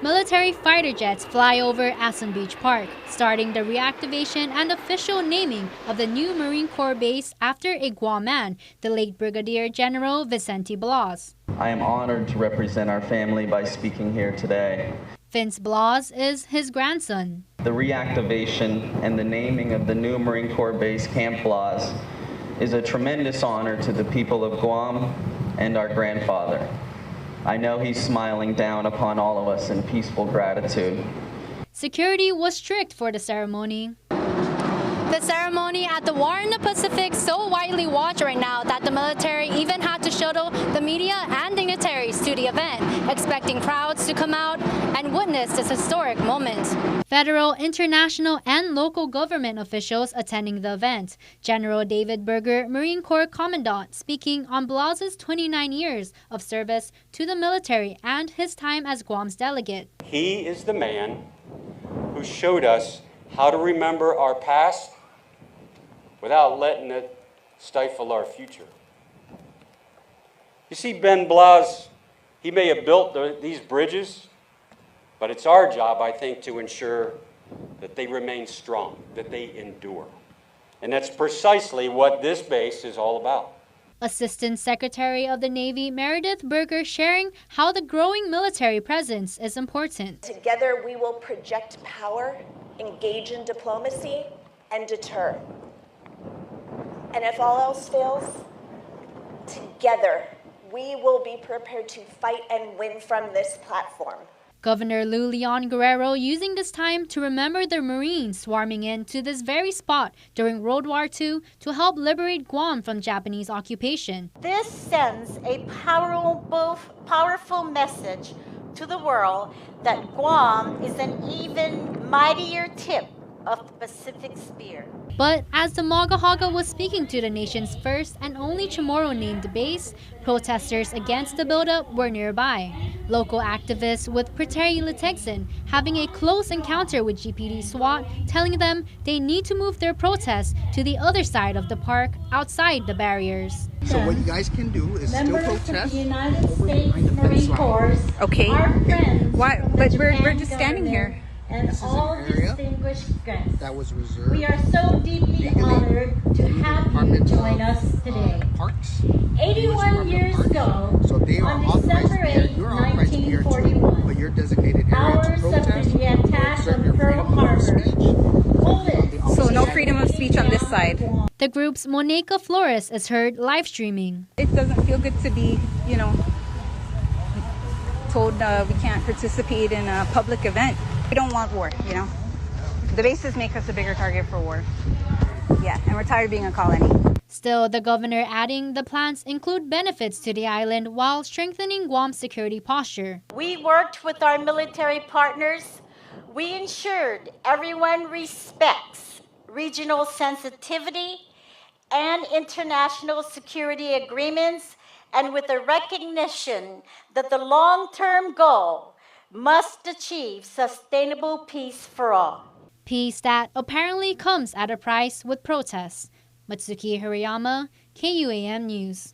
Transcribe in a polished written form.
Military fighter jets fly over Asan Beach Park, starting the reactivation and official naming of the new Marine Corps base after a Guam man, the late Brigadier General Vicente Blaz. I am honored to represent our family by speaking here today. Vince Blaz is his grandson. The reactivation and the naming of the new Marine Corps base Camp Blaz is a tremendous honor to the people of Guam and our grandfather. I know he's smiling down upon all of us in peaceful gratitude. Security was strict for the ceremony. The ceremony at the War in the Pacific so widely watched right now that the military even had to shuttle the media and dignitaries to the event, expecting crowds to come out and witness this historic moment. Federal, international, and local government officials attending the event. General David Berger, Marine Corps Commandant, speaking on Blaz's 29 years of service to the military and his time as Guam's delegate. He is the man who showed us how to remember our past without letting it stifle our future. You see, Ben Blaz, he may have built these bridges, but it's our job, I think, to ensure that they remain strong, that they endure. And that's precisely what this base is all about. Assistant Secretary of the Navy Meredith Berger sharing how the growing military presence is important. Together we will project power, engage in diplomacy, and deter. And if all else fails, together we will be prepared to fight and win from this platform. Governor Lou Leon Guerrero using this time to remember the Marines swarming into this very spot during World War II to help liberate Guam from Japanese occupation. This sends a powerful message to the world that Guam is an even mightier tip of the Pacific Spear. But as the Magahaga was speaking to the nation's first and only Chamorro-named base, protesters against the buildup were nearby. Local activists with Preteri Litegson having a close encounter with GPD SWAT, telling them they need to move their protests to the other side of the park, outside the barriers. So what you guys can do is still protest of the United States Marine Corps. Okay. Why? But we're just standing here. And all distinguished guests. That was reserved. We are so deeply honored to have you join us today. Parks. 81 years ago, So they are on December 8, 1941, but your designated area our to protest, subsidiary attack on your Pearl freedom of Harbor. speech. So no freedom of speech on this side. The group's Monica Flores is heard live streaming. It doesn't feel good to be, told we can't participate in a public event. We don't want war, The bases make us a bigger target for war. Yeah, and we're tired of being a colony. Still, the governor adding the plans include benefits to the island while strengthening Guam's security posture. We worked with our military partners. We ensured everyone respects regional sensitivity and international security agreements, and with a recognition that the long-term goal must achieve sustainable peace for all. Peace that apparently comes at a price with protests. Matsuki Hirayama, KUAM News.